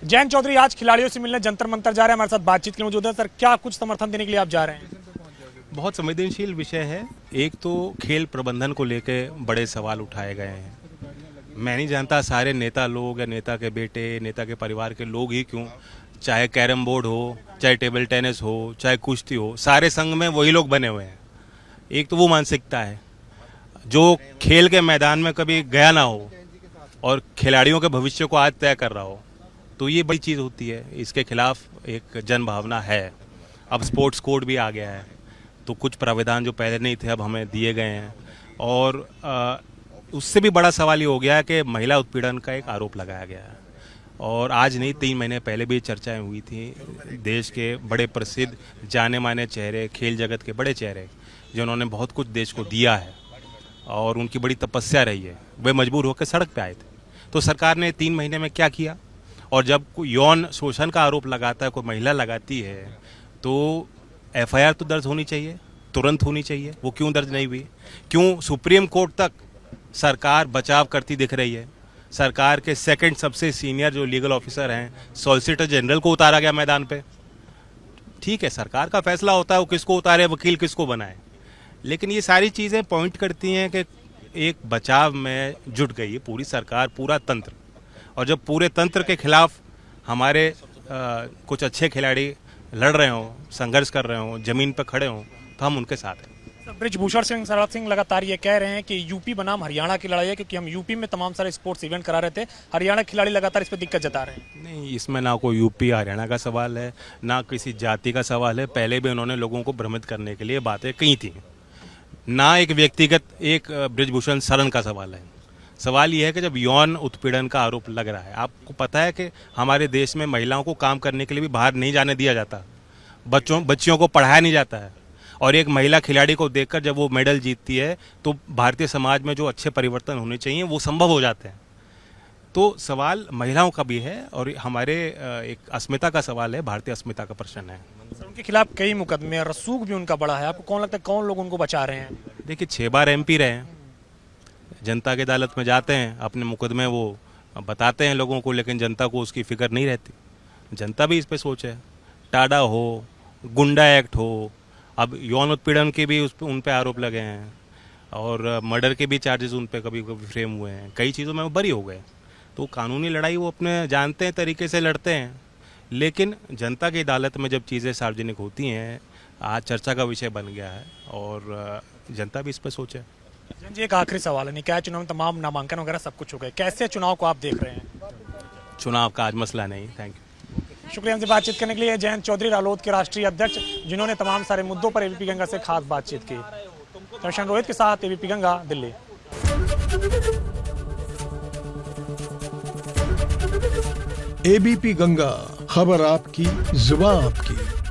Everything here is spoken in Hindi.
जयंत चौधरी आज खिलाड़ियों से मिलने जंतर मंतर जा रहे हैं, हमारे साथ बातचीत के लिए मौजूद है। सर, क्या कुछ समर्थन देने के लिए आप जा रहे हैं? बहुत संवेदनशील विषय है। एक तो खेल प्रबंधन को लेकर बड़े सवाल उठाए गए हैं। मैं नहीं जानता सारे नेता लोग या नेता के बेटे, नेता के परिवार के लोग ही क्यों, चाहे कैरम बोर्ड हो, चाहे टेबल टेनिस हो, चाहे कुश्ती हो, सारे संघ में वही लोग बने हुए हैं। एक तो वो मानसिकता है जो खेल के मैदान में कभी गया ना हो और खिलाड़ियों के भविष्य को आज तय कर रहा हो, तो ये बड़ी चीज़ होती है। इसके खिलाफ एक जन भावना है। अब स्पोर्ट्स कोड भी आ गया है, तो कुछ प्रावधान जो पहले नहीं थे अब हमें दिए गए हैं। और उससे भी बड़ा सवाल ये हो गया है कि महिला उत्पीड़न का एक आरोप लगाया गया है। और आज नहीं, 3 महीने पहले भी चर्चाएं हुई थी। देश के बड़े प्रसिद्ध जाने माने चेहरे, खेल जगत के बड़े चेहरे, जिन्होंने बहुत कुछ देश को दिया है और उनकी बड़ी तपस्या रही है, वे मजबूर होकर सड़क पे आए थे। तो सरकार ने 3 महीने में क्या किया? और जब कोई यौन शोषण का आरोप लगाता है, कोई महिला लगाती है, तो एफआईआर तो दर्ज होनी चाहिए, तुरंत होनी चाहिए। वो क्यों दर्ज नहीं हुई? क्यों सुप्रीम कोर्ट तक सरकार बचाव करती दिख रही है? सरकार के सेकंड सबसे सीनियर जो लीगल ऑफिसर हैं, सॉलिसिटर जनरल को उतारा गया मैदान पे। ठीक है, सरकार का फैसला होता है वो किसको उतारे, वकील किसको बनाए, लेकिन ये सारी चीज़ें पॉइंट करती हैं कि एक बचाव में जुट गई है पूरी सरकार, पूरा तंत्र। और जब पूरे तंत्र के खिलाफ हमारे कुछ अच्छे खिलाड़ी लड़ रहे हों, संघर्ष कर रहे हों, जमीन पर खड़े हों, तो हम उनके साथ हैं। ब्रिजभूषण सिंह शरद सिंह लगातार ये कह रहे हैं कि यूपी बनाम हरियाणा की लड़ाई है, क्योंकि हम यूपी में तमाम सारे स्पोर्ट्स इवेंट करा रहे थे। हरियाणा के खिलाड़ी लगातार इस पर दिक्कत जता रहे हैं। नहीं, इसमें ना कोई यूपी हरियाणा का सवाल है, ना किसी जाति का सवाल है। पहले भी उन्होंने लोगों को भ्रमित करने के लिए बातें कही थी। ना एक व्यक्तिगत एक ब्रिजभूषण शरण का सवाल है। सवाल यह है कि जब यौन उत्पीड़न का आरोप लग रहा है, आपको पता है कि हमारे देश में महिलाओं को काम करने के लिए भी बाहर नहीं जाने दिया जाता, बच्चियों को पढ़ाया नहीं जाता है। और एक महिला खिलाड़ी को देखकर जब वो मेडल जीतती है, तो भारतीय समाज में जो अच्छे परिवर्तन होने चाहिए वो संभव हो जाते हैं। तो सवाल महिलाओं का भी है और हमारे एक अस्मिता का सवाल है, भारतीय अस्मिता का प्रश्न है। सर, उनके खिलाफ कई मुकदमे, रसूख भी उनका बड़ा है। आपको कौन लगता है कौन लोग उनको बचा रहे हैं? देखिए, 6 बार एमपी रहे हैं, जनता की अदालत में जाते हैं, अपने मुकदमे वो बताते हैं लोगों को, लेकिन जनता को उसकी फिक्र नहीं रहती। जनता भी इस पे सोचे। टाडा हो, गुंडा एक्ट हो, अब यौन उत्पीड़न के भी उन पे आरोप लगे हैं और मर्डर के भी चार्जेस उन पे कभी कभी फ्रेम हुए हैं। कई चीज़ों में वो बरी हो गए। तो कानूनी लड़ाई वो अपने जानते हैं तरीके से लड़ते हैं, लेकिन जनता की अदालत में जब चीज़ें सार्वजनिक होती हैं, आज चर्चा का विषय बन गया है और जनता भी इस पर सोचे। जी, एक आखिरी सवाल है, निकाय चुनाव में तमाम नामांकन वगैरह सब कुछ हो गए, कैसे चुनाव को आप देख रहे हैं? चुनाव का आज मसला नहीं। Thank you. शुक्रिया हमसे बातचीत करने के लिए। जयंत चौधरी, रालोद के राष्ट्रीय अध्यक्ष, जिन्होंने तमाम सारे मुद्दों पर एबीपी गंगा से खास बातचीत की। दर्शन रोहित के साथ, एबीपी गंगा, दिल्ली। एबीपी गंगा, खबर आपकी, जुबान आपकी।